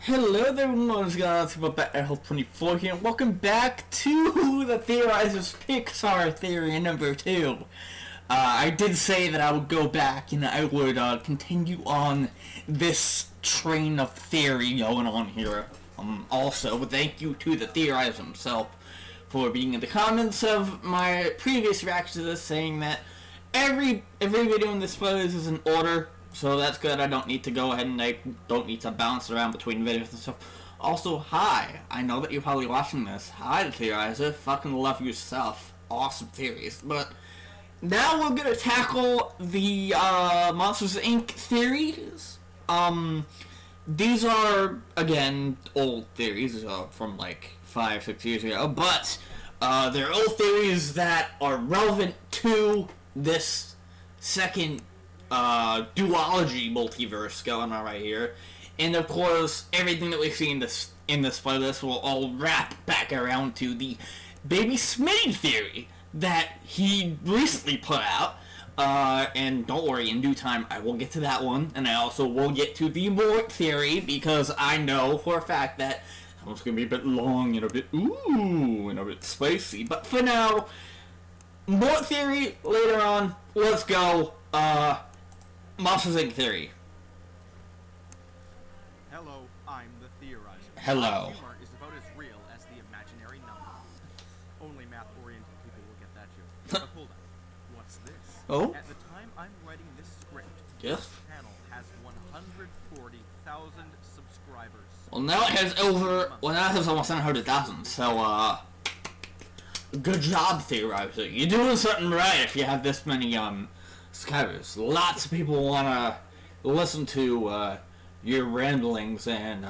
Hello there, what's going on? It's about BetterHealth24 here, and welcome back to the Theorizer's Pixar Theory number 2. I did say that I would go back and I would continue on this train of theory going on here. Also, thank you to the Theorizer himself for being in the comments of my previous reaction to this, saying that every video in this playlist is in order. So that's good. I don't need to go ahead and I don't need to bounce around between videos and stuff. Also, hi. I know that you're probably watching this. Hi, Theorizer. Fucking love your stuff. Awesome theories. But now we're gonna tackle the Monsters Inc. theories. These are, again, old theories from like 5-6 years ago. But they're old theories that are relevant to this second duology multiverse going on right here, and of course everything that we see in this playlist will all wrap back around to the Baby Smitty theory that he recently put out. And don't worry, in due time I will get to that one, and I also will get to the Mort theory because I know for a fact that it's gonna be a bit long and a bit and a bit spicy. But for now, Mort theory later on. Let's go. Monsters Inc. theory. Hello, I'm the Theorizer. Hello. Humor is about as real as the imaginary number. Only math-oriented people will get that joke. But hold on. What's this? Oh? At the time I'm writing this script, Yes? this channel has 140,000 subscribers. Well, now it has almost 100,000, so, good job, Theorizer. You're doing something right if you have this many, subscribers. Lots of people wanna listen to, your ramblings and,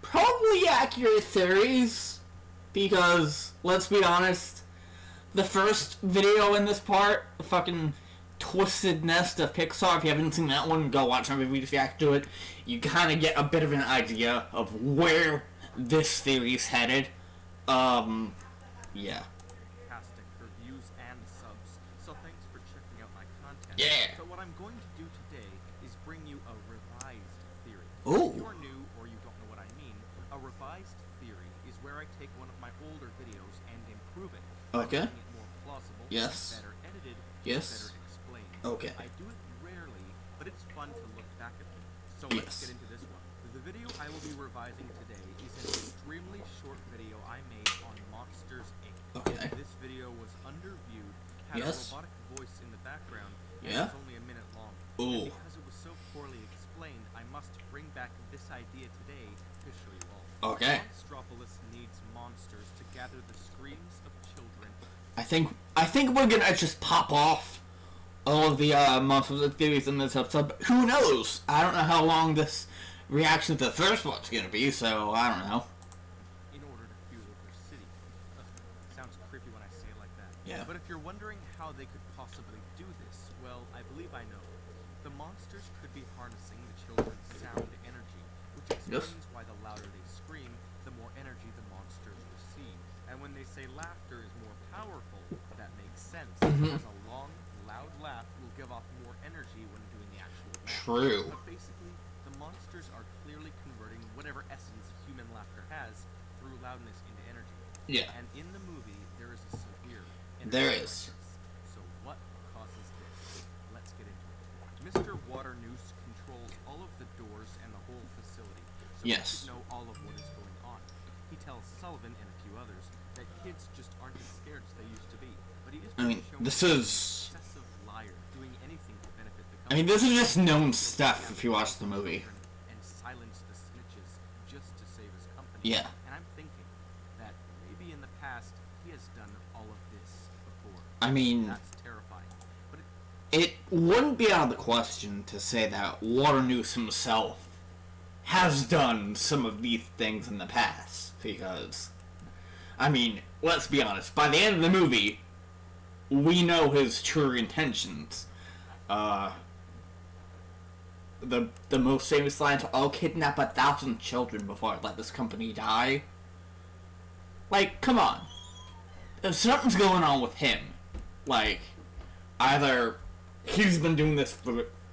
probably accurate theories, because, let's be honest, the first video in this part, the fucking Twisted Nest of Pixar, if you haven't seen that one, go watch my videos, react to it. You kind of get a bit of an idea of where this theory's headed. Yeah. Fantastic reviews and subs, so thanks for checking out my content. Yeah. So what I'm going to do today is bring you a revised theory. Ooh. If you're new or you don't know what I mean, a revised theory is where I take one of my older videos and improve it. Okay. Making it more plausible, Yes. better edited, Yes. better explained. Okay. I do it rarely, but it's fun to look back at them. So Yes. let's get into this one. The video I will be revising today is an extremely short video I made on Monsters Inc. Okay. This video was underviewed, had Yes. a robotic voice in the background, and Yeah. it's only a minute long. Ooh. And because it was so poorly explained, I must bring back this idea today to show you all. Okay. Monstropolis needs monsters to gather the screams of children. I think we're gonna just pop off all of the Monsters Inc. theories in this episode, but who knows? I don't know how long this reaction to the first one's gonna be, so I don't know. In order to fuel their city. Sounds creepy when I say it like that. Yeah. But if you're wondering how they could possibly do this, well, I believe I know. The monsters could be harnessing the children's sound energy, which explains why the louder they scream, the more energy the monsters receive. And when they say laughter is more powerful, that makes sense, because a long, loud laugh will give off more energy when doing the actual math. True. But basically, the monsters are clearly converting whatever essence human laughter has through loudness into energy. Yeah. And in the movie, there is a severe energy There is. crisis. So what causes this? Let's get into it. Mr. Waternoose controls all of the doors and the whole facility, so he Yes. should know all of what is going on. He tells Sullivan and a few others that kids just aren't as scared as they used to be. But he is I mean, shown this to be an is... obsessive liar, doing anything to benefit the I mean, company. this is just known stuff if you watch the movie. And silence the snitches just to save his company. Yeah. And I'm thinking that maybe in the past he has done all of this before. I mean, That's terrifying. But it wouldn't be out of the question to say that Waternoose himself has done some of these things in the past, because, I mean, let's be honest, by the end of the movie, we know his true intentions. The most famous line to "I'll kidnap 1,000 children before I let this company die." Like, come on. If something's going on with him, like, either he's been doing this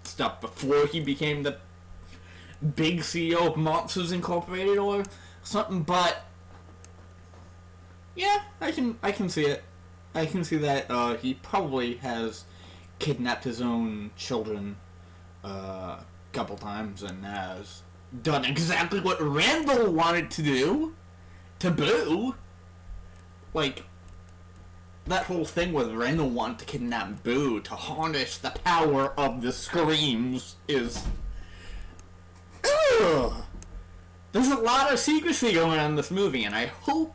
stuff before he became the big CEO of Monsters Incorporated or something, but yeah, I can see it. I can see that he probably has kidnapped his own children a couple times and has done exactly what Randall wanted to do to Boo. Like, that whole thing with Randall wanting to kidnap Boo to harness the power of the screams is... Ugh. There's a lot of secrecy going on in this movie, and I hope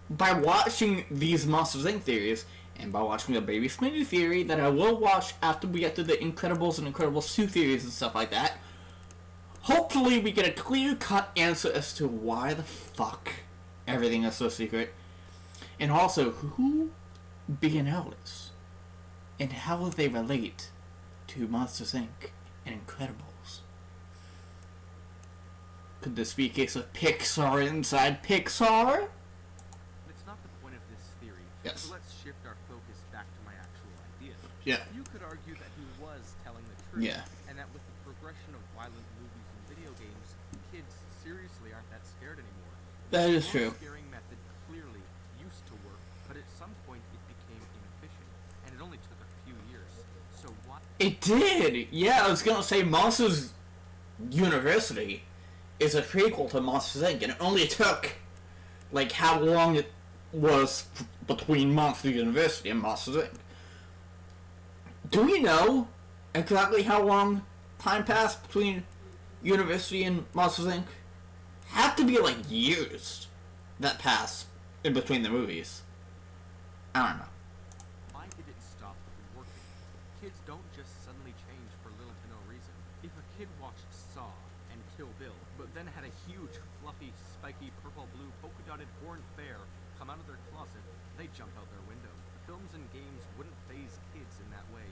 by watching these Monsters Inc. theories, and by watching the Baby Smitty theory that I will watch after we get to the Incredibles and Incredibles 2 theories and stuff like that, hopefully we get a clear-cut answer as to why the fuck everything is so secret. And also, who Big and L is, and how they relate to Monsters Inc. and Incredibles. Could this be a case of Pixar inside Pixar? It's not the point of this theory. Yes. So let's shift our focus back to my actual idea. Yeah. You could argue that he was telling the truth. Yeah. And that with the progression of violent movies and video games, kids seriously aren't that scared anymore. That is The true. scaring method clearly used to work, but at some point it became inefficient, and it only took a few years. So what? It did! Yeah, I was gonna say Monsters University is a prequel to Monsters Inc. and it only took, like, how long it was between Monsters University and Monsters Inc. Do we know exactly how long time passed between University and Monsters Inc.? Had to be, like, years that passed in between the movies. I don't know. Why did it stop working? Kids don't just suddenly change for little to no reason. If a kid watched Saw and Kill Bill, but then had a huge, fluffy, spiky, purple-blue, polka-dotted horned bear come out of their closet, they'd jump out their window. Films and games wouldn't faze kids in that way.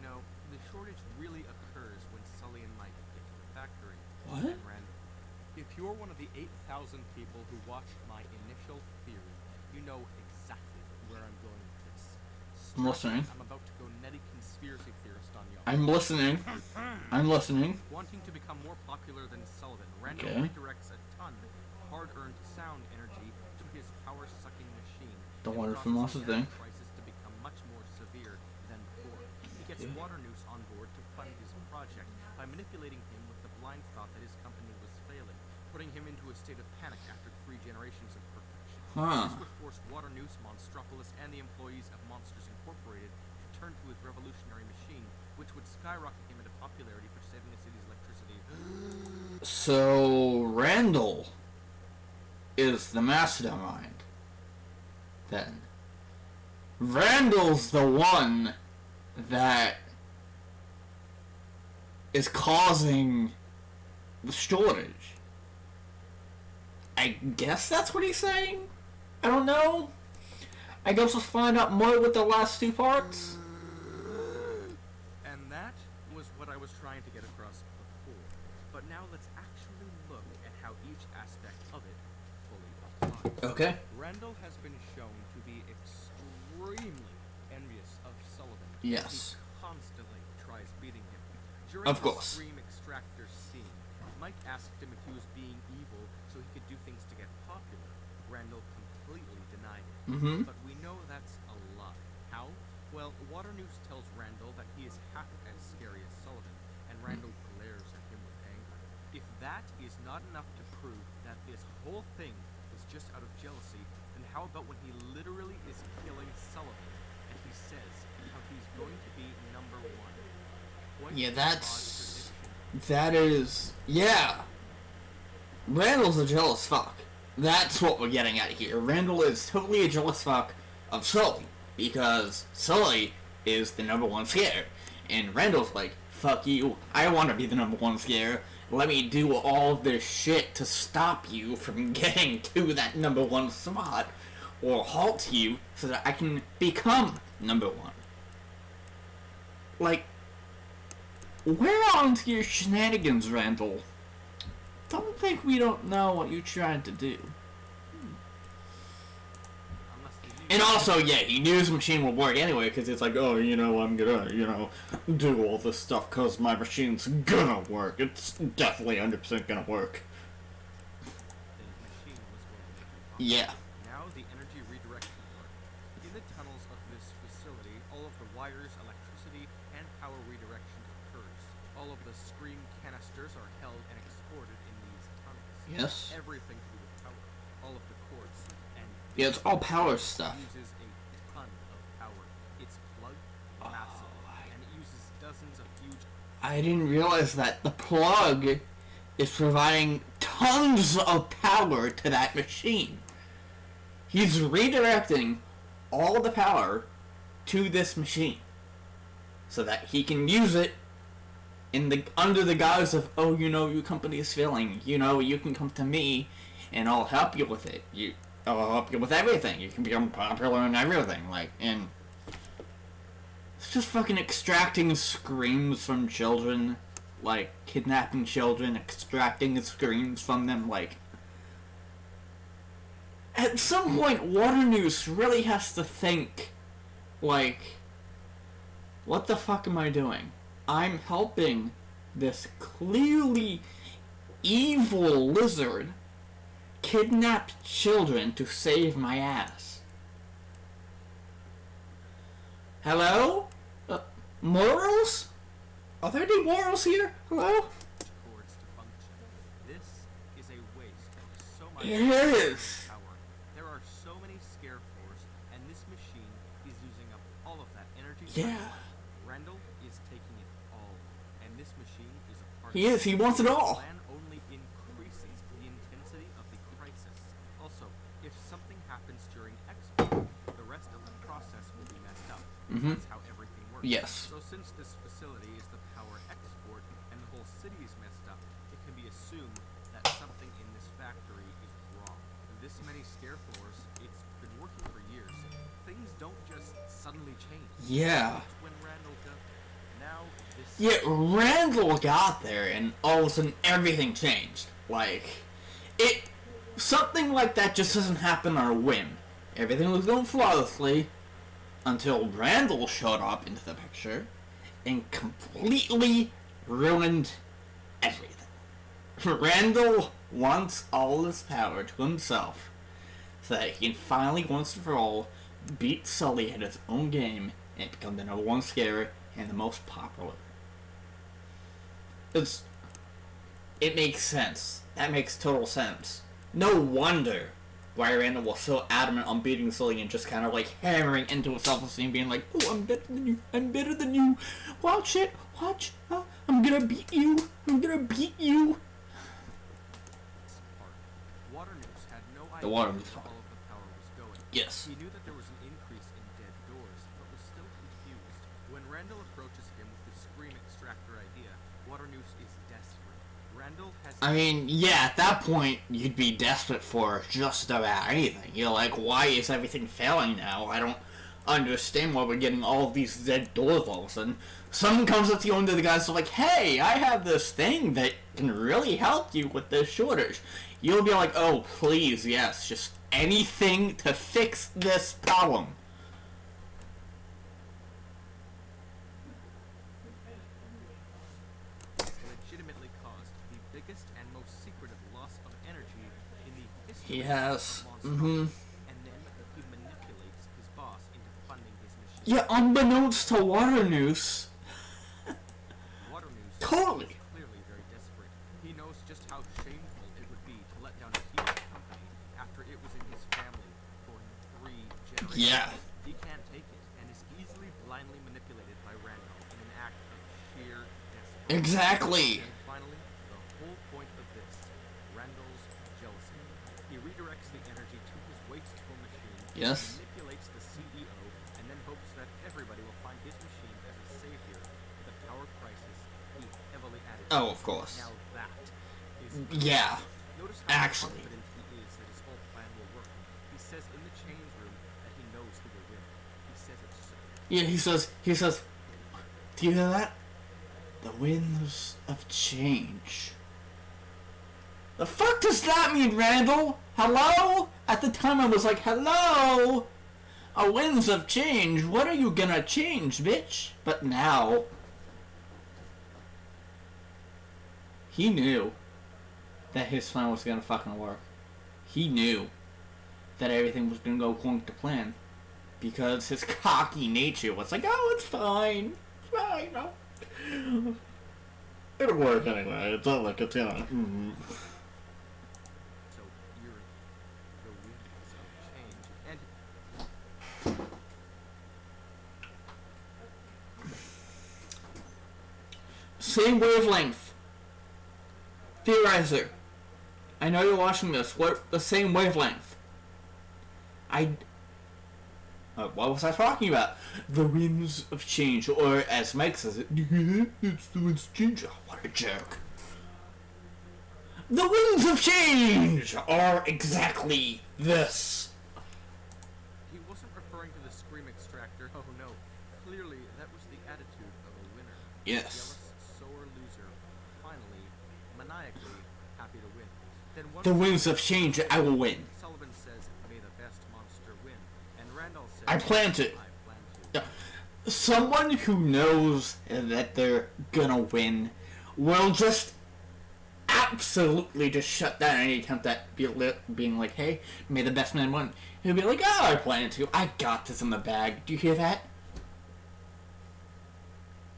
No, the shortage really occurs when Sully and Mike get to the factory. What? And Randall. If you're one of the 8,000 people who watched my initial theory, you know exactly where I'm going with this. I'm listening. I'm about to go nutty conspiracy theorist on y'all. I'm listening. I'm listening. Wanting to become more popular than Sullivan, Randall Okay. redirects a ton of hard-earned sound energy to his power-sucking machine. The and water causes from Monsters the Inc. crisis to become much more severe than before. He gets Okay. Waternoose on board to fund his project by manipulating him with the blind thought that his company was failing, putting him into a state of panic after 3 generations of perfection. Huh. This would force Waternoose, Monstropolis, and the employees of Monsters Incorporated to turn to his revolutionary machine, which would skyrocket him into popularity for saving the city's electricity. So, Randall is the mastermind. Then. Randall's the one that is causing the shortage. I guess that's what he's saying? I don't know. I guess we'll find out more with the last 2 parts. And that was what I was trying to get across before. But now let's actually look at how each aspect of it fully applies. Okay. Randall has been shown to be extremely envious of Sullivan. Yes. He constantly tries beating him. During Of the course. Scream Extractor scene, Mike asked him if he was being evil so he could do things to get popular. Randall completely denied it. Mm-hmm. But we know that's a lie. How? Well, Waternoose tells Randall that he is half as scary as Sullivan, and Randall glares at him with anger. If that is not enough to prove that this whole thing is just out of jealousy, then how about when he literally is killing Sullivan, and he says how he's going to be number 1? What Yeah, an that's... odd prediction. That is... Yeah. Randall's a jealous fuck. That's what we're getting at here. Randall is totally a jealous fuck of Sully, because Sully is the number 1 scare. And Randall's like, fuck you, I want to be the number 1 scare. Let me do all of this shit to stop you from getting to that number 1 spot, or halt you so that I can become number 1. Like, where on to your shenanigans, Randall? Don't think we don't know what you're trying to do. Unless the And also, yeah, he knew his machine would work anyway, because it's like, oh, you know, I'm gonna, you know, do all this stuff because my machine's gonna work. It's definitely 100% gonna work. The machine was going to be Yeah. Now the energy redirection part. In the tunnels of this facility, all of the wires, electricity, and power redirection occurs. All of the scream canisters are held and exported in these tunnels. Yes. Everything to do with power. All of the cords and Yeah, it's all power stuff. uses a ton of power. It's plugged, massive, and it uses dozens of huge. I didn't realize that the plug is providing tons of power to that machine. He's redirecting all the power to this machine so that he can use it in the under the guise of, oh, you know, your company is failing. You know, you can come to me and I'll help you with it. I'll help you with everything. You can become popular and everything. Like, and it's just fucking extracting screams from children, like kidnapping children, extracting the screams from them. Like, at some point, Waternoose really has to think, like, what the fuck am I doing? I'm helping this clearly evil lizard kidnap children to save my ass. Hello? Morals? Are there any morals here? Hello? Cords to function. This is a waste of so much It is. power. There are so many scare floors, and this machine is using up all of that energy. Yeah. Randall is taking it all, and this machine is a part He of is. He wants it The all. plan only increases the intensity of the crisis. Also, if something happens during export, the rest of the process will be messed up. Mhm. That's how everything works. Yes. So since this facility is the power export and the whole city is messed up, it can be assumed that something in this factory is wrong. This many scare floors, it's been working for years. Things don't just suddenly change. Yeah. That's when Randall does. Now this. Yeah, Randall got there and all of a sudden everything changed. Like, something like that just doesn't happen on a whim. Everything was going flawlessly until Randall showed up into the picture and completely ruined everything. Randall wants all this power to himself so that he can finally, once and for all, beat Sully at his own game and become the #1 scarer and the most popular. It makes sense. That makes total sense. No wonder why Randall was so adamant on beating Sully and just kind of like hammering into his self-esteem, being like, oh, I'm better than you, I'm better than you, watch it, watch, I'm gonna beat you, I'm gonna beat you. Waternoose had no idea The Waternoose where part. all of the power was going. Yes. He knew that there was an increase in dead doors, but was still confused. When Randall approaches him with the scream extractor idea, Waternoose is desperate. Randall has. I mean, yeah, at that point, you'd be desperate for just about anything. You're like, why is everything failing now? I don't understand why we're getting all of these dead doors all of a sudden. Someone comes up to you under the guise of like, hey, I have this thing that can really help you with this shortage. You'll be like, oh, please, yes, just anything to fix this problem. legitimately caused the biggest and most secretive loss of energy in the history Yes. of Monster. And then he manipulates his boss into funding his machine. Yeah, unbeknownst to Waternoose. Waternoose Totally. is clearly very desperate. He knows just how shameful it would be to let down a huge company after it was in his family for 3 generations. Yeah. He can't take it and is easily blindly manipulated by Randall in an act of sheer desperation. Exactly. And finally, the whole point of this, Randall's jealousy. He redirects the energy to his wasteful machine, Yes. manipulates the CEO, and then hopes that everybody will find his machine as a savior for the power crisis he heavily added. Oh, of course. Now that is Yeah. Notice how Actually. confident he is that his whole plan will work. He says in the change room that he knows he will win. He says it so. Yeah, he says, do you hear that? The winds of change. The fuck does that mean, Randall? Hello? At the time I was like, hello? winds of change. What are you gonna change, bitch? But now, he knew that his plan was gonna fucking work. He knew that everything was gonna go according to plan. Because his cocky nature was like, oh, it's fine. It's fine, no. It'll work anyway. It's not like it's gonna. So you're the winds of change. And Same wavelength. Theorizer. I know you're watching this. What the same wavelength? What was I talking about? The winds of change, or as Mike says it, it's the winds of change. Oh, what a jerk. The winds of change are exactly this. he wasn't referring to the scream extractor. Oh no. Clearly, that was the attitude of a winner. Yes. Jealous, sore loser. Finally, maniacally happy to win. Then one The winds of change, I will win. Sullivan says, "May the best monster win," and Randall says, I plan to. "I plan to." Someone who knows that they're gonna win will just absolutely just shut down any attempt at being like, hey, may the best man win. He'll be like, oh, I plan to. I got this in the bag. Do you hear that?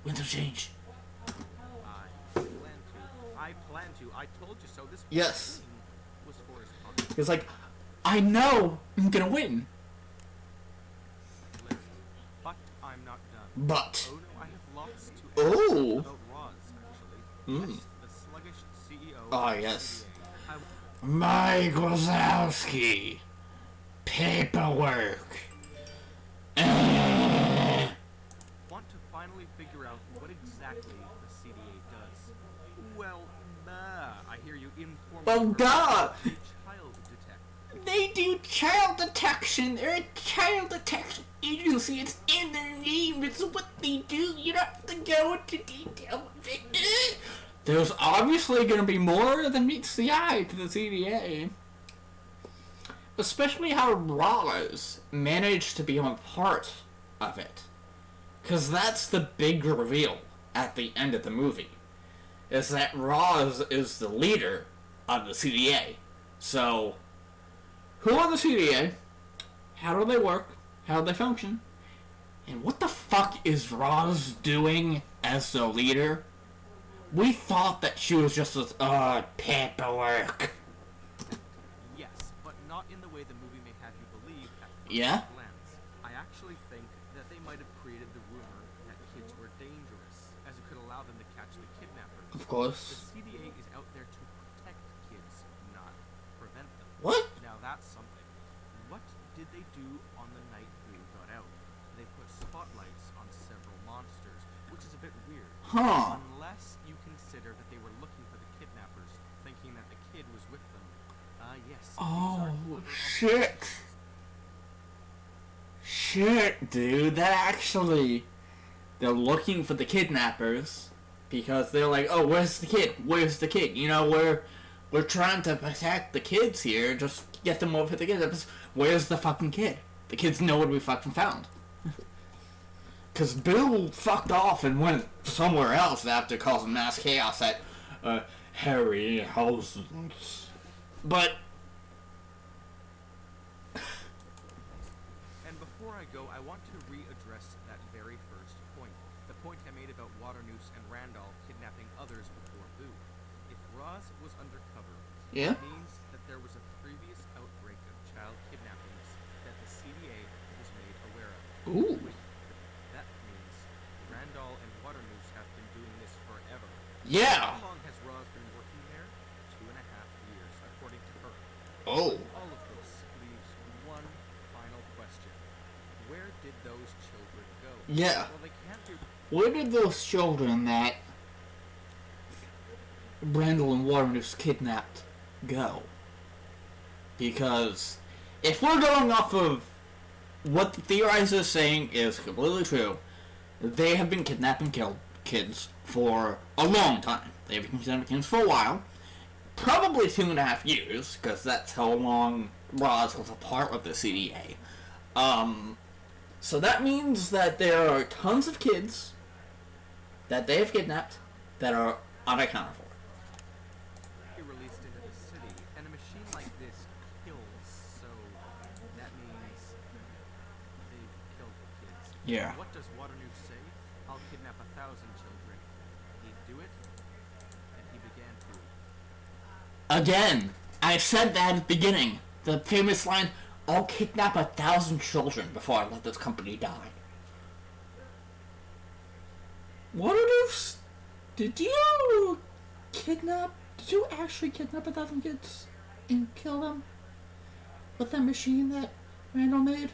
Winds of change. I plan to. I told you so. This Yes. was for his pocket. He's like, I know I'm gonna win. But I'm not done. But. Oh no, I have lots to ask Oh. about Roz, actually. Mm. Yes, the sluggish CEO Ah, of the yes. CDA. Mike Wazowski. Paperwork. Want to finally figure out what exactly the CDA does. Well, I hear you informal. Well, duh. Child detect. They do child detection. They're a child detection agency. It's in their name. It's what they do. You don't have to go into detail. There's obviously going to be more than meets the eye to the CDA. Especially how Roz managed to become a part of it. Because that's the big reveal at the end of the movie. Is that Roz is the leader of the CDA. So, who are the CDA? How do they work? How do they function? And what the fuck is Roz doing as the leader? We thought that she was just this, paperwork. Yes, but not in the way the movie may have you believe at first Yeah? glance. I actually think that they might have created the rumor that kids were dangerous, as it could allow them to catch the kidnappers. Of The course. CDA is out there to protect kids, not prevent them. What? Now that's something. What did they do on the night Boo got out? They put spotlights on several monsters, which is a bit weird. Huh. Unless you consider that they were looking for the kidnappers, thinking that the kid was with them. Yes. these are Oh, clever shit. Shit, dude. That actually... They're looking for the kidnappers. Because they're like, oh, where's the kid? Where's the kid? You know, we're trying to protect the kids here. Just get them over to the kidnappers. Where's the fucking kid? The kid's nowhere to be fucking found. Because Bill fucked off and went somewhere else after causing mass chaos at Harryhausen's. But... And before I go, I want to readdress that very first point. The point I made about Waternoose and Randall kidnapping others before Boo. If Roz was undercover, Yeah? it means that there was a previous outbreak of child kidnappings that the CDA was made aware of. Ooh. That means Randall and Waternoose have been doing this forever. Yeah. How long has Roz been working there? 2.5 years, according to her. Oh. All of this leaves one final question. Where did those children go? Yeah. Well, they can't be... Where did those children that Randall and Waternoose kidnapped go? Because if we're going off of what the Theorizer is saying is completely true, they have been kidnapping kids for a long time. They've been kidnapping kids for a while. Probably 2.5 years, because that's how long Roz was a part of the CDA. So that means that there are tons of kids that they have kidnapped that are unaccounted for. Released into the city, and a machine like this kills, so that means they've killed the kids. Yeah. What does Waternoose say? I'll kidnap 1,000 children. He'd do it, and he began to. Again, I said that at the beginning. The famous line, I'll kidnap 1,000 children before I let this company die. Waternoose, did you actually kidnap 1,000 kids and kill them with that machine that Randall made?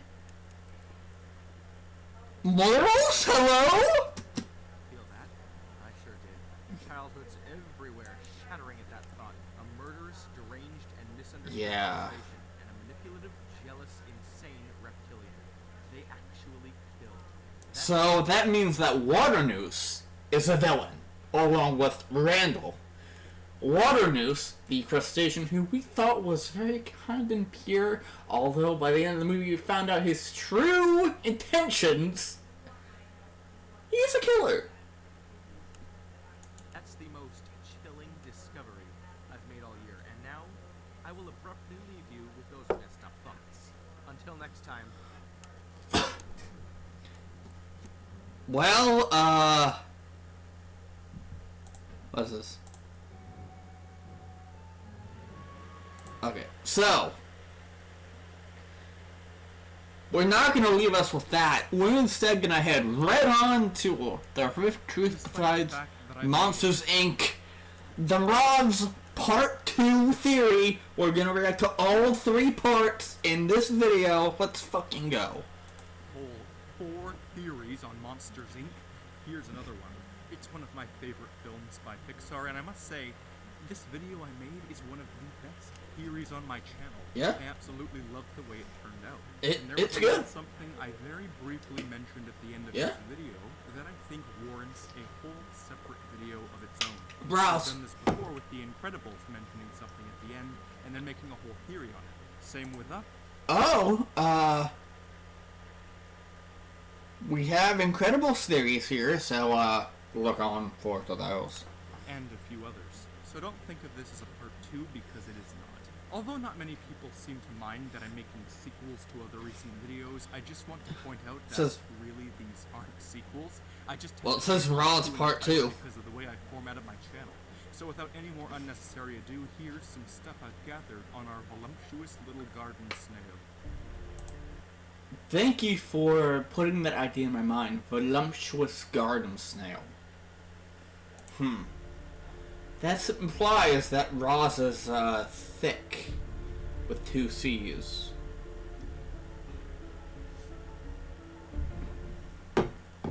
Mortals, hello? Feel that? I sure did. Childhoods everywhere, shattering at that thought. A murderous, deranged, and misunderstood organization, and a manipulative, jealous, insane reptilian. They actually killed. So that means that Waternoose is a villain, along with Randall. Waternoose, the crustacean who we thought was very kind and pure, although by the end of the movie we found out his true intentions. He's a killer. That's the most chilling discovery I've made all year, and now I will abruptly leave you with those messed up thoughts. Until next time. Well, what's this? Okay, so we're not going to leave us with that. We're instead going to head right on to the Rift Truth Besides Monsters Inc. The Rob's Part 2 theory. We're going to react to all 3 parts in this video. Let's fucking go. Whole 4 theories on Monsters Inc. Here's another one. It's one of my favorite films by Pixar, and I must say, this video I made is one of the best theories on my channel. Yeah. I absolutely love the way it turned out. It's good. Something I very briefly mentioned at the end of Yeah. this video that I think warrants a whole separate video of its own. Browse. I've done this before with The Incredibles, mentioning something at the end and then making a whole theory on it. Same with Up. Oh, we have Incredibles theories here, so, look on for those. And a few others. So don't think of this as a part 2 because it is not. Although not many people seem to mind that I'm making sequels to other recent videos, I just want to point out that really these aren't sequels. It says Raw's Part 2. Because of the way I formatted my channel. So without any more unnecessary ado, here's some stuff I've gathered on our voluptuous little garden snail. Thank you for putting that idea in my mind. Voluptuous garden snail. That implies that Roz is, thick. With 2 C's.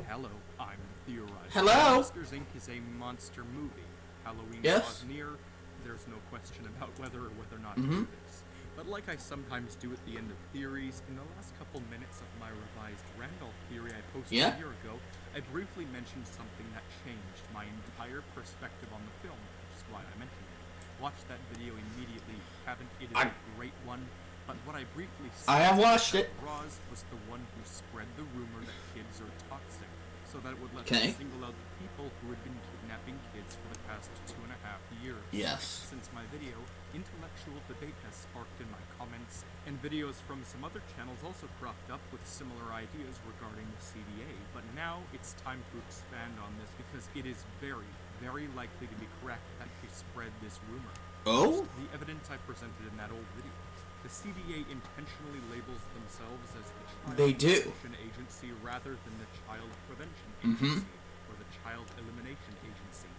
Hello, I'm Theorizer. Hello? Monsters Inc. is a monster movie. Halloween draws near. There's no question about whether or not to do this. But like I sometimes do at the end of theories, in the last couple minutes of my revised Randall theory I posted a year ago, I briefly mentioned something that changed my entire perspective on the film, which is why I mentioned it. Watch that video immediately if you haven't. It is a great one. But what I briefly said I have watched it. Roz was the one who spread the rumor that kids are toxic, so that it would let them single out the people who had been kidnapping kids for the past 2.5 years. Yes. Since my video, intellectual debate has sparked in my comments, and videos from some other channels also cropped up with similar ideas regarding the CDA, but now it's time to expand on this because it is very, very likely to be correct that they spread this rumor. Oh? The evidence I presented in that old video. The CDA intentionally labels themselves as the Child Protection Agency rather than the Child Prevention Agency or the Child Elimination Agency.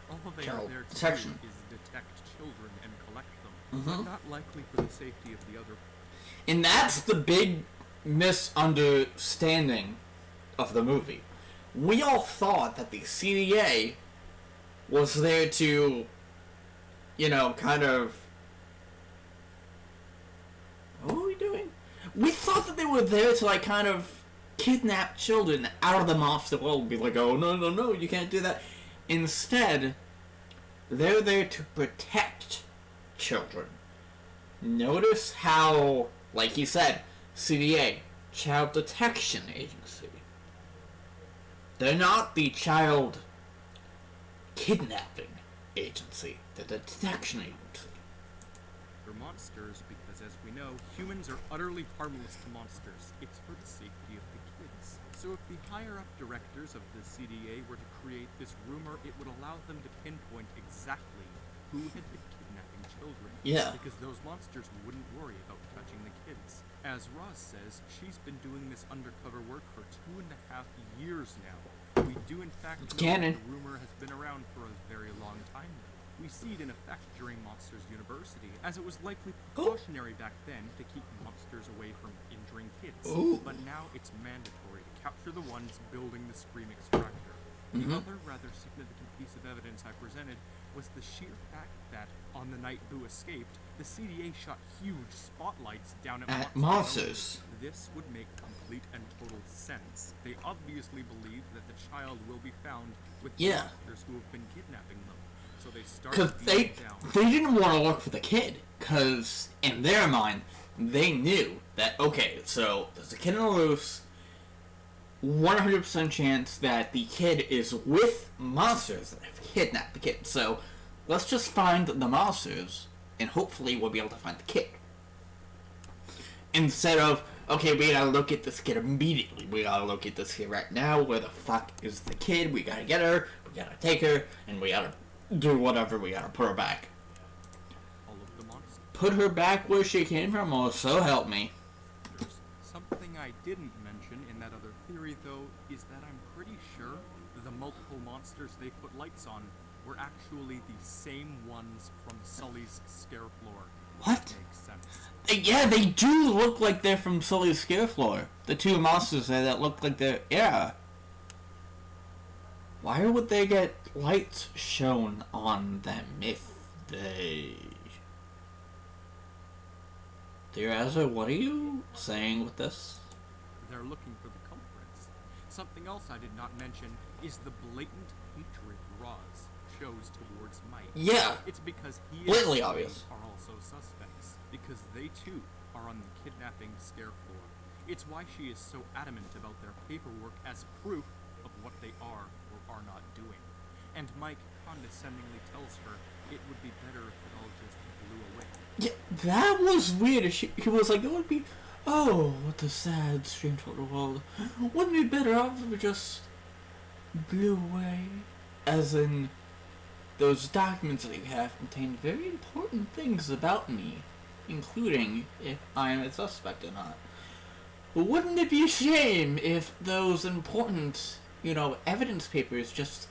All they are there to do is detect children and collect them, but not likely for the safety of the other. And that's the big misunderstanding of the movie. We all thought that the CDA was there to, you know, kind of... What were we doing? We thought that they were there to, like, kind of kidnap children out of the monster world. Be like, oh, no, no, no, you can't do that. Instead, they're there to protect children. Notice how, like he said, CDA, child detection agency. They're not the child kidnapping agency. They're the detection agency. They're monsters because, as we know, humans are utterly harmless to monsters. It's for the safety of the kids. So if the higher-up directors of the CDA were to create this rumor, it would allow them to pinpoint exactly who had been kidnapping children. Yeah. Because those monsters wouldn't worry about touching the kids. As Roz says, she's been doing this undercover work for 2.5 years now. We do in fact know that the rumor has been around for a very long time now. We see it in effect during Monsters University, as it was likely precautionary back then to keep monsters away from injuring kids. But now it's mandatory to capture the ones building the Scream Extractor. The other rather significant piece of evidence I presented was the sheer fact that, on the night Boo escaped, the CDA shot huge spotlights down at monsters. This would make complete and total sense. They obviously believe that the child will be found with the monsters who have been kidnapping them. So they started they didn't want to look for the kid, because in their mind, they knew that, okay, so there's a kid on the loose, 100% chance that the kid is with monsters that have kidnapped the kid. So let's just find the monsters, and hopefully we'll be able to find the kid. Instead of, okay, we gotta look at this kid immediately. We gotta look at this kid right now. Where the fuck is the kid? We gotta get her, we gotta take her, and we gotta do whatever. We gotta put her back. All of the monsters. Put her back where she came from, or so help me. Something I didn't mention in that other theory, though, is that I'm pretty sure the multiple monsters they put lights on were actually the same ones from Sully's scare floor. What? Makes sense. Yeah, they do look like they're from Sully's scare floor. The two monsters there that look like they're... Yeah. Why would they get lights shown on them if they... Theorizer, what are you saying with this? They're looking for the culprits. Something else I did not mention is the blatant hatred Roz shows towards Mike. Yeah. It's because he blatantly and obvious. are also suspects, because they too are on the kidnapping scare floor. It's why she is so adamant about their paperwork as proof of what they are or are not doing. And Mike condescendingly tells her it would be better if it all just blew away. Yeah, that was weird. He was like, it would be... Oh, what a sad, strange little world. Wouldn't it be better off if it just blew away? As in, those documents that you have contain very important things about me, including if I am a suspect or not. But wouldn't it be a shame if those important, evidence papers just,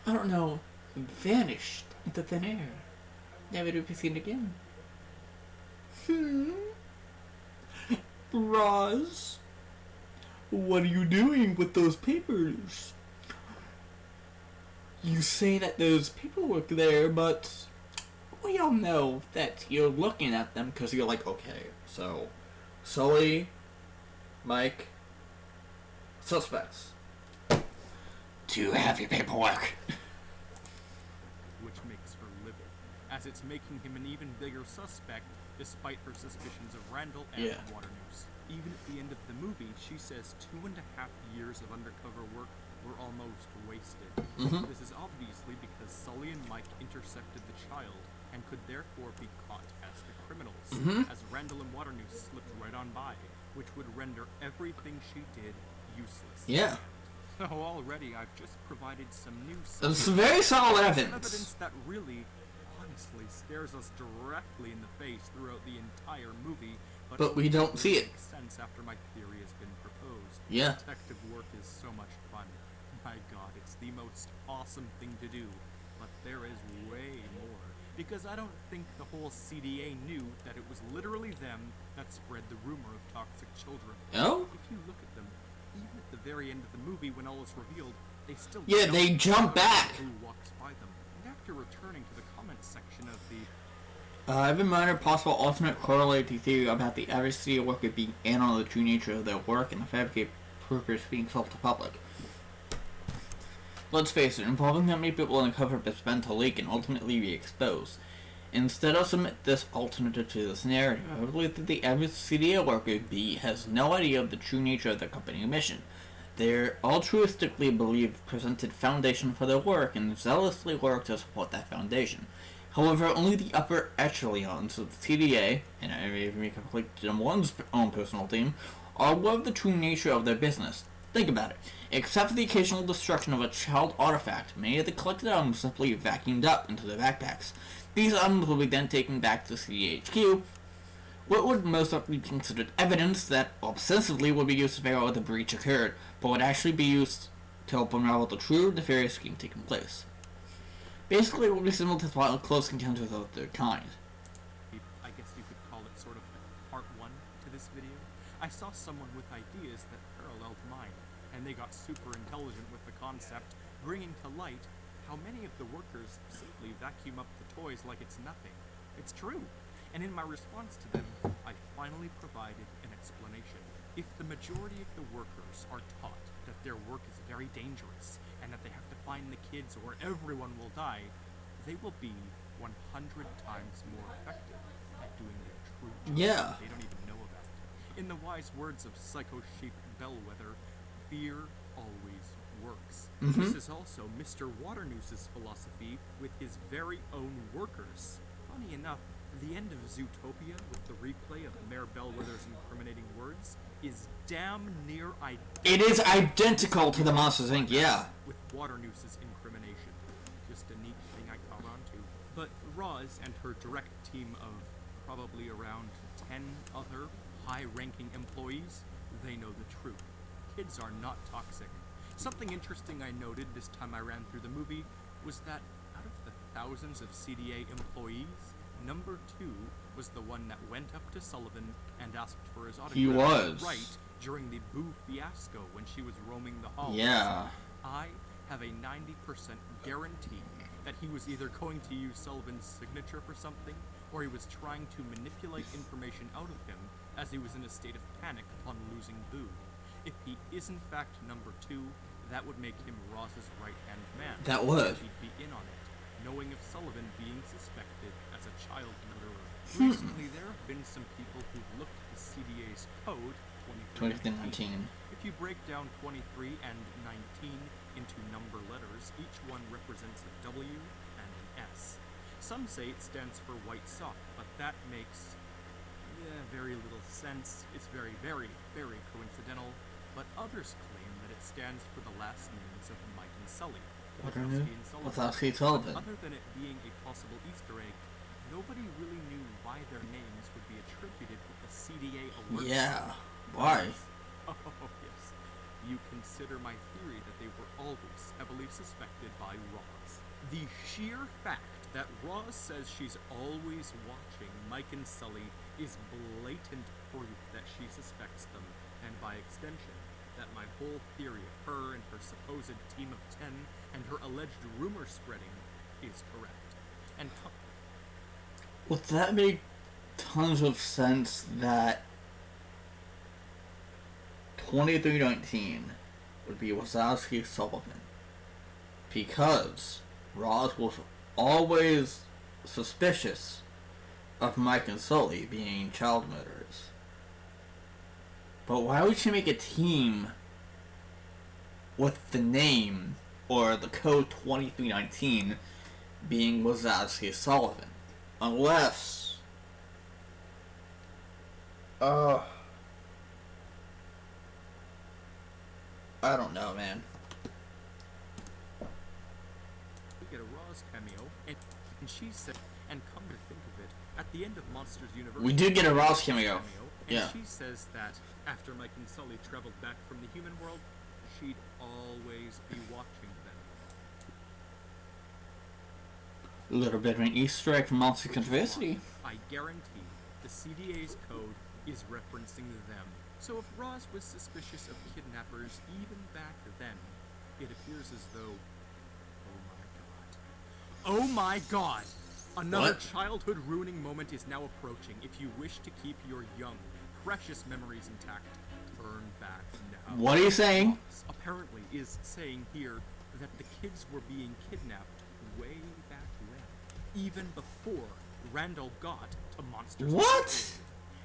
I don't know, vanished into thin air? Never to be seen again. Roz, what are you doing with those papers? You say that there's paperwork there, but we all know that you're looking at them because you're like, okay, so Sully, Mike, suspects. Too heavy paperwork. Which makes her livid, as it's making him an even bigger suspect despite her suspicions of Randall and Waternoose. Even at the end of the movie, she says 2.5 years of undercover work were almost wasted. This is obviously because Sully and Mike intersected the child and could therefore be caught as the criminals, as Randall and Waternoose slipped right on by, which would render everything she did useless. Yeah. So already I've just provided some new some very solid evidence. Evidence that really, honestly, stares us directly in the face throughout the entire movie, but we don't see it. Makes sense after my theory has been proposed. Yeah. Detective work is so much fun. My God, it's the most awesome thing to do. But there is way more. Because I don't think the whole CDA knew that it was literally them that spread the rumor of toxic children. Oh? If you look at them, even at the very end of the movie when all is revealed, they still they jump back. Who walks by them. And after returning to the comments section of the I've been minor possible alternate correlative theory about the average CDA worker being in on the true nature of their work and the fabricated purpose being sold to public. Let's face it, involving that many people in the cover has been to leak and ultimately be exposed. Instead, I'll submit this alternative to this narrative. I believe that the average CDA worker B has no idea of the true nature of the company mission. They altruistically believe presented foundation for their work and zealously work to support that foundation. However, only the upper echelons of the CDA, and I even complete one's own personal team, are aware of the true nature of their business. Think about it. Except for the occasional destruction of a child artifact, many of the collected items simply vacuumed up into their backpacks. These items will be then taken back to CDHQ, what would most likely be considered evidence that ostensibly would be used to verify the breach occurred, but would actually be used to help unravel the true nefarious scheme taking place. Basically, it would be similar to the close encounters of their kind. I guess you could call it sort of part one to this video. I saw someone with ideas that paralleled mine, and they got super intelligent with the concept, bringing to light how many of the workers simply vacuum up the toys like it's nothing. It's true. And in my response to them, I finally provided an explanation. If the majority of the workers are taught that their work is very dangerous and that they have to find the kids or everyone will die, they will be 100 times more effective at doing their true job that they don't even know about. In the wise words of Psycho Sheep Bellwether, fear always works. This is also Mr. Waternoose's philosophy with his very own workers. Funny enough, the end of Zootopia, with the replay of Mayor Bellwether's incriminating words, is damn near identical. It is identical to the Monsters Inc., yeah. With Waternoose's incrimination. Just a neat thing I caught on to. But Roz and her direct team of probably around 10 other high-ranking employees, they know the truth. Kids are not toxic. Something interesting I noted this time I ran through the movie was that out of the thousands of CDA employees, number 2 was the one that went up to Sullivan and asked for his autograph. He was. Right during the Boo fiasco when she was roaming the halls. Yeah. I have a 90% guarantee that he was either going to use Sullivan's signature for something, or he was trying to manipulate information out of him as he was in a state of panic upon losing Boo. If he is in fact number 2, that would make him Roz's right-hand man. That would. He'd be in on it, knowing of Sullivan being suspected as a child murderer. Recently, there have been some people who've looked at the CDA's code, 2319. If you break down 23 and 19 into number letters, each one represents a W and an S. Some say it stands for white sock, but that makes very little sense. It's very, very, very coincidental. But others claim that it stands for the last names of Mike and Sully. Wazowski and Sullivan. Other than it being a possible Easter egg, nobody really knew why their names would be attributed with the CDA alert. Yeah, why? Oh, yes. You consider my theory that they were always heavily suspected by Roz. The sheer fact that Roz says she's always watching Mike and Sully is blatant proof that she suspects them, and by extension, that my whole theory of her and her supposed team of 10 and her alleged rumor spreading is correct. And would that make tons of sense that 2319 would be Wazowski Sullivan? Because Roz was always suspicious of Mike and Sully being child murderers. But why would she make a team with the name or the code 2319 being Wazowski Sullivan? Unless... I don't know, man. we get a Roz cameo, and she said, and come to think of it, at the end of Monsters University... We did get a Roz cameo. And Yeah. she says that after Mike and Sully traveled back from the human world, she'd always be watching them. A little bit of an Easter egg from Monster Controversy. I guarantee the CDA's code is referencing them. So if Roz was suspicious of kidnappers even back then, it appears as though... Oh my god! Another What? childhood ruining moment is now approaching. If you wish to keep your young, precious memories intact, turn back now. What are you saying? Roz apparently is saying here that the kids were being kidnapped way back when, even before Randall got to Monsters What? Incorporated.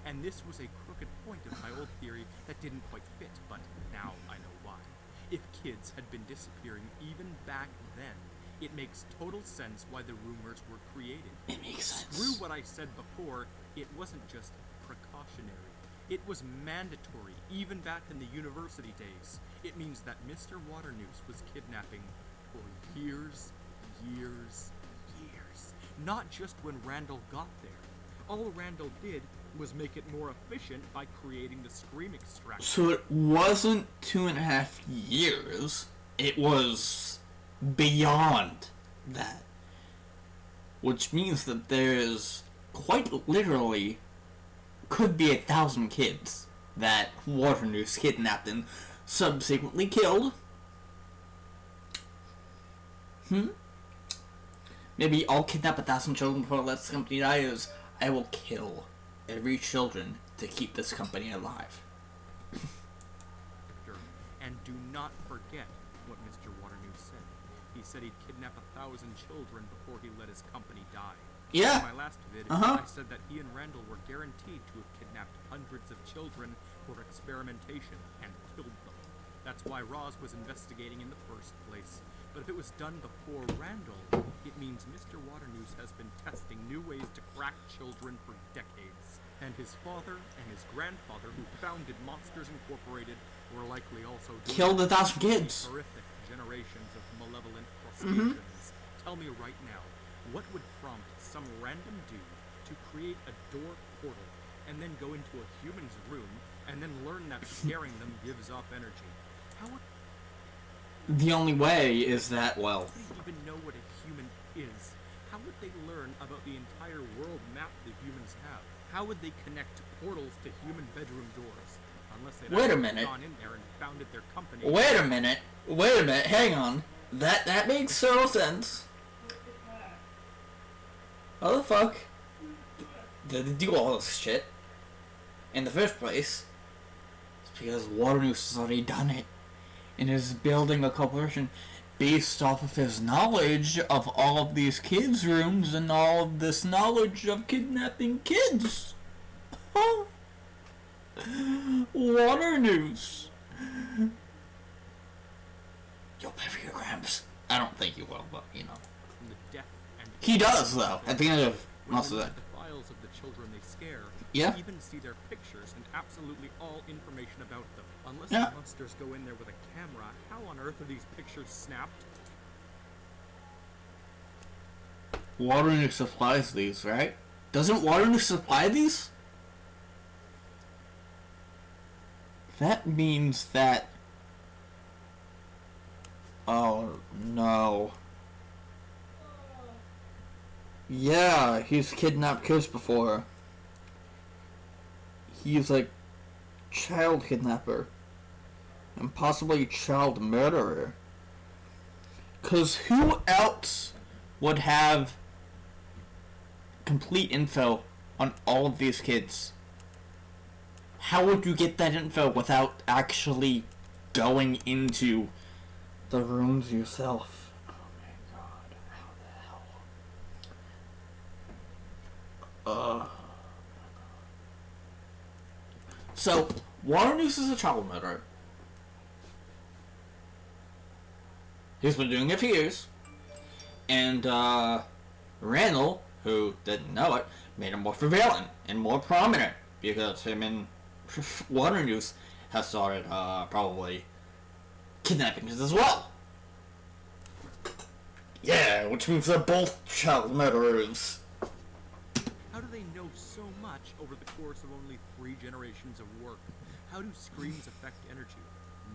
And this was a crooked point of my old theory that didn't quite fit, but now I know why. If kids had been disappearing even back then, it makes total sense why the rumors were created. It makes sense. Screw what I said before, it wasn't just precautionary. It was mandatory, even back in the university days. It means that Mr. Waternoose was kidnapping for years, years, years. Not just when Randall got there. All Randall did was make it more efficient by creating the scream extraction. So it wasn't 2.5 years. It was beyond that. Which means that there's quite literally could be 1,000 kids that Waternoose kidnapped and subsequently killed. Maybe I'll kidnap 1,000 children before I let this company die. Is I will kill every children to keep this company alive. And do not forget what Mr. Waternoose said. He said he'd kidnap 1,000 children before he let his company die. Yeah. In my last vid, I said that he and Randall were guaranteed to have kidnapped hundreds of children for experimentation and killed them. That's why Roz was investigating in the first place. But if it was done before Randall, it means Mr. Waternoose has been testing new ways to crack children for decades. And his father and his grandfather, who founded Monsters Incorporated, were likely also killed 1,000 kids. Horrific generations of malevolent crustaceans. Tell me right now, what would prompt some random dude to create a door portal and then go into a human's room and then learn that scaring them gives off energy? How would The only way is that, well, they even know what a human is? How would they learn about the entire world map the humans have? How would they connect portals to human bedroom doors? Unless they'd Wait a actually minute. gone in there and founded their company. wait a minute, hang on. That makes total sense. How the fuck did they do all this shit in the first place? It's because Waternoose has already done it and is building a corporation based off of his knowledge of all of these kids' rooms and all of this knowledge of kidnapping kids. Waternoose. You'll pay for your crimes. I don't think you will, but you know. The death and He does, though, at the end of most of When that. they look at the files of the children they scare, Yeah. you even see their pictures and absolutely all information about them. Unless Yeah. the monsters go in there with a camera, how on earth are these pictures snapped? Waternoose supplies these, right? Doesn't Waternoose supply these? That means that... Oh, no. Yeah, he's kidnapped kids before. He's a child kidnapper. And possibly child murderer. 'Cause who else would have complete info on all of these kids? How would you get that info without actually going into the rooms yourself? Oh my god, how the hell? So, Waternoose is a child murderer. He's been doing it for years. And, Randall, who didn't know it, made him more prevalent and more prominent because him and Waternoose has started, probably kidnapping kids as well. Yeah, which means they're both child murderers. How do they know so much over the course of only 3 generations of work? How do screams affect energy?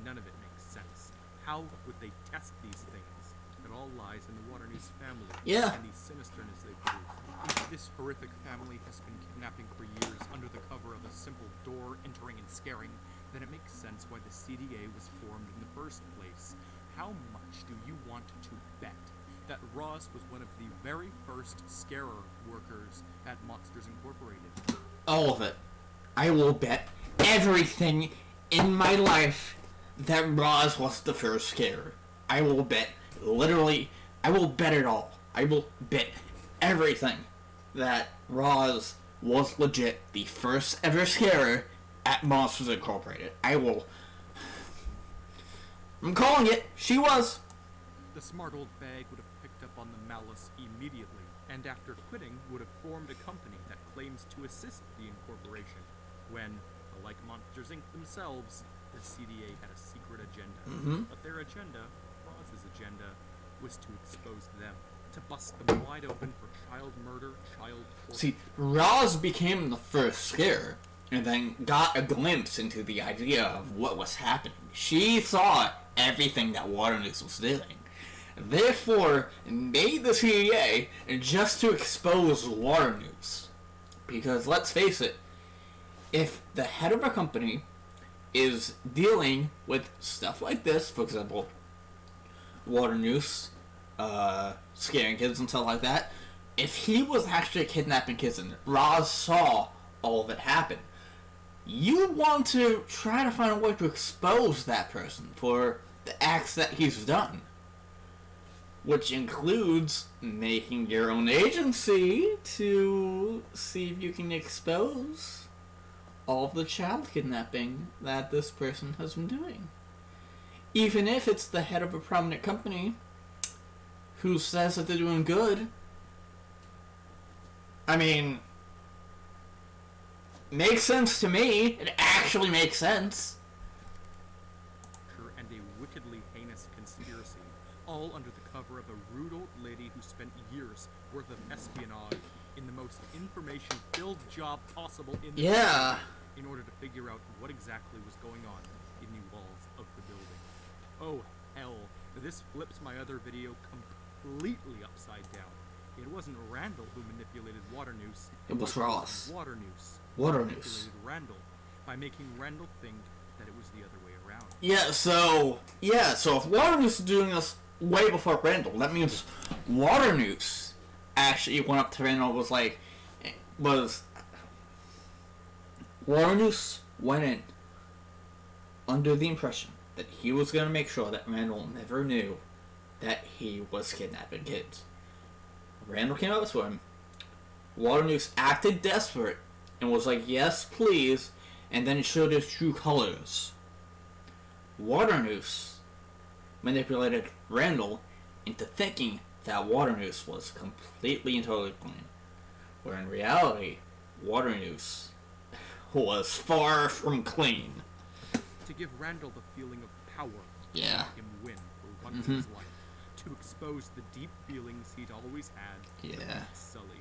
None of it makes sense. How would they test these things? It all lies in the Waternoose family Yeah. and the sinisterness they produce. If this horrific family has been kidnapping for years under the cover of a simple door entering and scaring, then it makes sense why the CDA was formed in the first place. How much do you want to bet that Ross was one of the very first scarer workers at Monsters Incorporated? All of it. I will bet everything in my life that Roz was the first scarer. I will bet, literally, I will bet it all. I will bet everything. that Roz was legit the first ever scarer at Monsters Incorporated. I'm calling it. She was. The smart old bag would have picked up on the malice immediately, and after quitting would have formed a company that claims to assist the incorporation, when, like Monsters Inc. themselves, the CDA had a secret agenda. But their agenda, Roz's agenda, was to expose them, to bust them wide open for child murder, child torture. See, Roz became the first scarer, and then got a glimpse into the idea of what was happening. She saw everything that Waternoose was doing. Therefore, made the CDA just to expose Waternoose. Because, let's face it, if the head of a company is dealing with stuff like this, for example, Waternoose, scaring kids and stuff like that, if he was actually kidnapping kids and Roz saw all of it happen, you want to try to find a way to expose that person for the acts that he's done. Which includes making your own agency to see if you can expose all of the child kidnapping that this person has been doing. Even if it's the head of a prominent company who says that they're doing good. I mean, makes sense to me. It actually makes sense. And a wickedly heinous conspiracy, all under the cover of a rude old lady who spent years worth of espionage in the most information-filled job possible in the Yeah. in order to figure out what exactly was going on in the walls of the building. Oh hell, this flips my other video completely upside down. It wasn't Randall who manipulated Waternoose. It was Roz. Waternoose. Waternoose. Manipulated Randall by making Randall think that it was the other way around. So if Waternoose is doing this way before Randall, that means Waternoose actually went up to Randall and Waternoose went in under the impression that he was going to make sure that Randall never knew that he was kidnapping kids. Randall came up to him. Waternoose acted desperate and was like, yes, please, and then showed his true colors. Waternoose manipulated Randall into thinking that Waternoose was completely and totally clean, where in reality, Waternoose was far from clean. To give Randall the feeling of power, Yeah. to make him win for once in his life, to expose the deep feelings he'd always had. Yeah. Sully.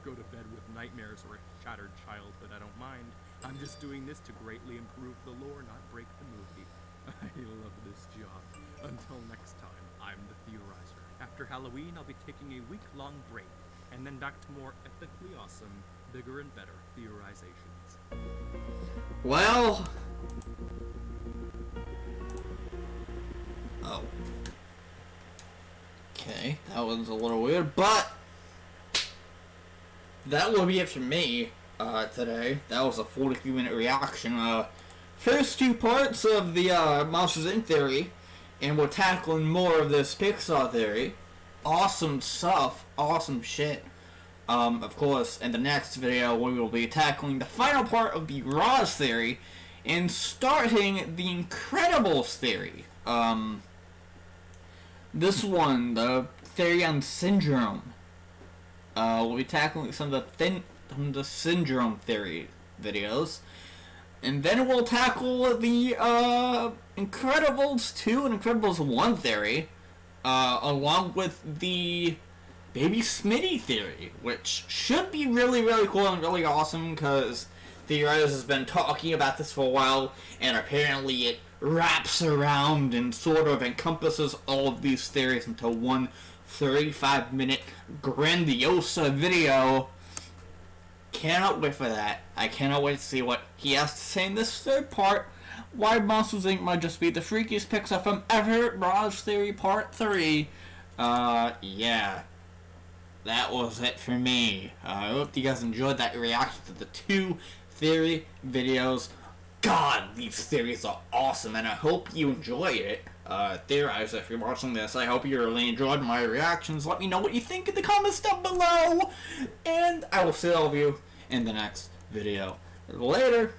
Go to bed with nightmares or a shattered childhood, I don't mind. I'm just doing this to greatly improve the lore, not break the movie. I love this job. Until next time, I'm the Theorizer. After Halloween, I'll be taking a week-long break, and then back to more epically awesome, bigger and better theorizations. Well... Oh. Okay, that was a little weird, but... that will be it for me today. That was a 43-minute reaction. First two parts of the Monsters Inc. theory, and we're tackling more of this Pixar theory. Awesome stuff, awesome shit. Of course, in the next video, we will be tackling the final part of the Roz theory, and starting the Incredibles theory. This one, the theory on syndrome. We'll be tackling some of the syndrome theory videos. And then we'll tackle the Incredibles 2 and Incredibles 1 theory, along with the Baby Smitty theory, which should be really, really cool and really awesome, because Theorizer has been talking about this for a while, and apparently it wraps around and sort of encompasses all of these theories into one 35-minute grandiosa video. Cannot wait for that. I cannot wait to see what he has to say in this third part. Why Monsters Inc. might just be the freakiest Pixar film ever. Roz Theory Part 3. Yeah. That was it for me. I hope you guys enjoyed that reaction to the two theory videos. God, these theories are awesome, and I hope you enjoy it. Theorizer, if you're watching this, I hope you really enjoyed my reactions. Let me know what you think in the comments down below, and I will see all of you in the next video. Later!